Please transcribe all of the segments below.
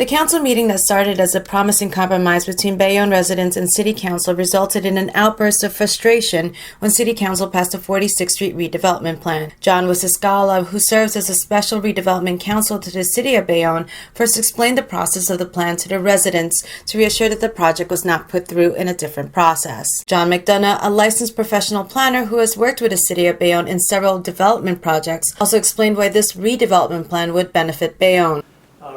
The council meeting that started as a promising compromise between Bayonne residents and City Council resulted in an outburst of frustration when City Council passed a 46th Street redevelopment plan. John Wasiscala, who serves as a special redevelopment counsel to the City of Bayonne, first explained the process of the plan to the residents to reassure that the project was not put through in a different process. John McDonough, a licensed professional planner who has worked with the City of Bayonne in several development projects, also explained why this redevelopment plan would benefit Bayonne.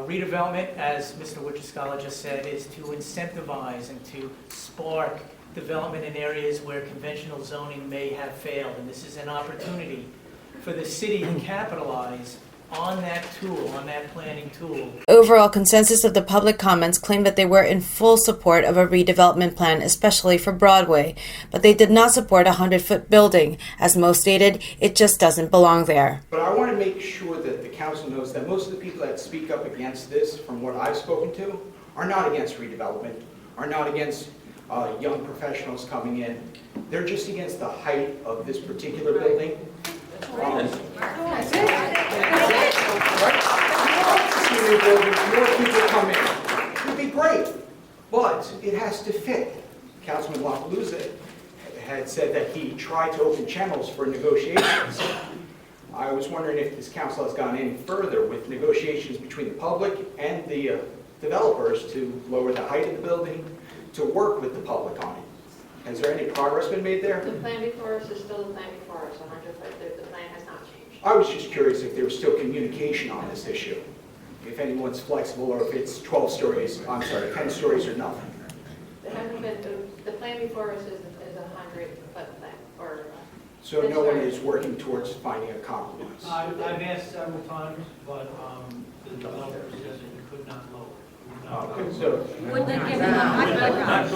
Redevelopment, as Mr. Wichaskala just said, is to incentivize and to spark development in areas where conventional zoning may have failed. And this is an opportunity for the city to capitalize on that tool, on that planning tool. Overall consensus of the public comments claimed that they were in full support of a redevelopment plan, especially for Broadway, but they did not support a 100-foot building. As most stated, it just doesn't belong there. But I want to make sure that the council knows that most of the people that speak up against this, from what I've spoken to, are not against redevelopment, are not against young professionals coming in. They're just against the height of this particular building. More people come in. It would be great, but it has to fit. Councilman LaPalooza had said that he tried to open channels for negotiations. I was wondering if this council has gone any further with negotiations between the public and the developers to lower the height of the building, to work with the public on it. Has there any progress been made there? The plan before us is still the plan before us, 100%. The plan has not changed. I was just curious if there was still communication on this issue. If anyone's flexible, or if it's 10 stories or nothing. There hasn't been, the plan before us is a 100-foot plan. So no one is working towards finding a compromise? I've asked several times, but the developer says that you could not lower. Okay, so Would they give them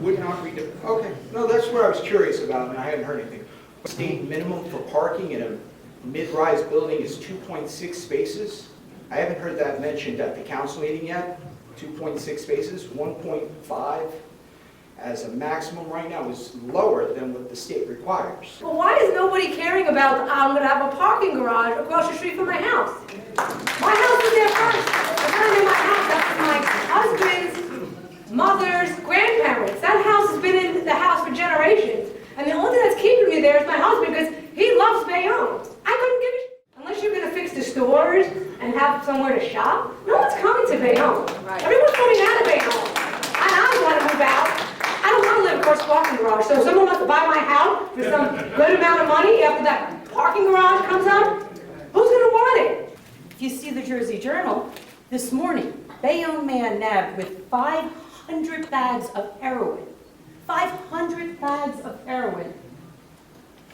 would not read it. Okay, no, that's what I was curious about, and I hadn't heard anything. State minimum for parking in a mid-rise building is 2.6 spaces. I haven't heard that mentioned at the council meeting yet. 2.6 spaces, 1.5 as a maximum right now is lower than what the state requires. Well, why is nobody caring about, I'm going to have a parking garage across the street from my house? My house is there first. It's not in my house. That's my husband's mother's grandparents. That house has been in the house for generations. And the only thing that's keeping me there is my husband, because he loves Bayonne. I couldn't give a shit. Unless you're going to fix the stores and have somewhere to shop, no one's coming to Bayonne. Right. Everyone's coming out of Bayonne. And I don't want to move out. I don't want to live across the parking garage. So if someone wants to buy my house for some good amount of money after that parking garage comes up, who's going to want it? If you see the Jersey Journal, this morning, Bayonne man nabbed with 500 bags of heroin. 500 bags of heroin.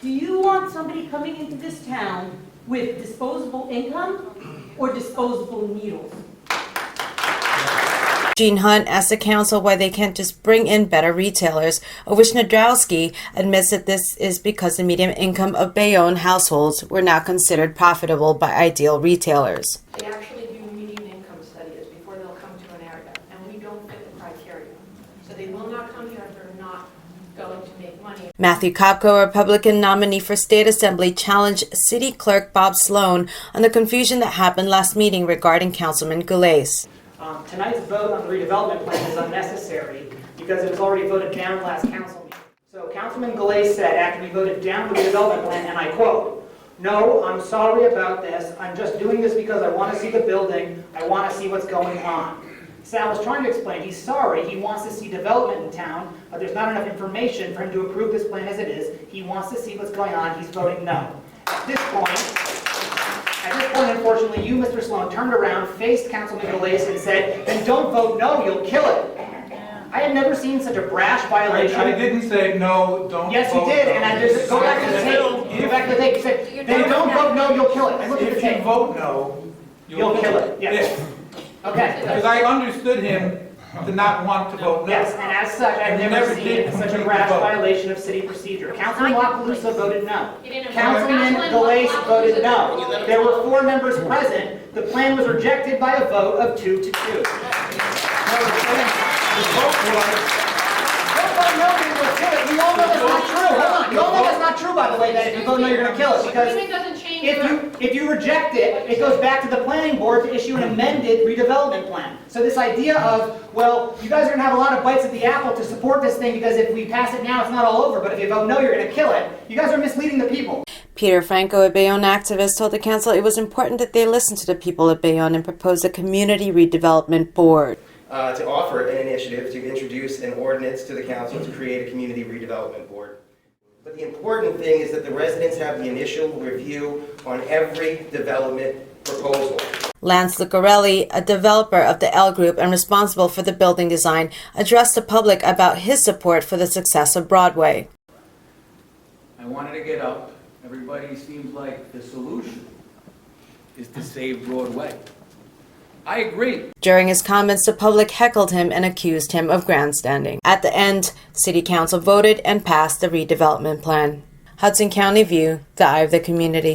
Do you want somebody coming into this town with disposable income or disposable needles? Gene Hunt asked the council why they can't just bring in better retailers, of which Nadrowski admits that this is because the median income of Bayonne households were not considered profitable by ideal retailers. They actually do median income studies before they'll come to an area, and we don't fit the criteria. So they will not come here if they're not going to make money. Matthew Kopko, a Republican nominee for State Assembly, challenged City Clerk Bob Sloan on the confusion that happened last meeting regarding Councilman Goulet. Tonight's vote on the redevelopment plan is unnecessary because it was already voted down last council meeting. So Councilman Goulet said after we voted down the redevelopment plan, and I quote, "No, I'm sorry about this. I'm just doing this because I want to see the building. I want to see what's going on." Sal was trying to explain he's sorry. He wants to see development in town, but there's not enough information for him to approve this plan as it is. He wants to see what's going on. He's voting no. At this point, unfortunately, you, Mr. Sloan, turned around, faced Councilman Goulet and said, "Then don't vote no, you'll kill it." I had never seen such a brash violation. I didn't say no, don't yes, vote you did, no. and I just go back to the tape. Go back to the tape. You said, "Then don't vote no, you'll kill it." I looked at the If you tape. vote no, You'll kill it. Yes. Okay. Because I understood him to not want to vote no. Yes, and as such, I've never seen such a rash violation of city procedure. Councilman LaPalooza voted no. Councilman Goulet voted no. There were 4 members present. The plan was rejected by a vote of 2 to 2. The vote was, Don't vote no, you're going to kill it. You all know that's not true. Hold on. You all know that's not true, by the way, that if you vote no, you're going to kill it. The Because agreement doesn't change if you reject it, it goes back to the planning board to issue an amended redevelopment plan. So this idea of, well, you guys are gonna have a lot of bites at the apple to support this thing because if we pass it now, it's not all over, but if you vote no, you're gonna kill it. You guys are misleading the people. Peter Franco, a Bayonne activist, told the council it was important that they listen to the people of Bayonne and propose a community redevelopment board. To offer an initiative to introduce an ordinance to the council to create a community redevelopment board. But the important thing is that the residents have the initial review on every development proposal. Lance Lucarelli, a developer of the L Group and responsible for the building design, addressed the public about his support for the success of Broadway. I wanted to get up. Everybody seems like the solution is to save Broadway. I agree. During his comments, the public heckled him and accused him of grandstanding. At the end, City Council voted and passed the redevelopment plan. Hudson County View, the eye of the community.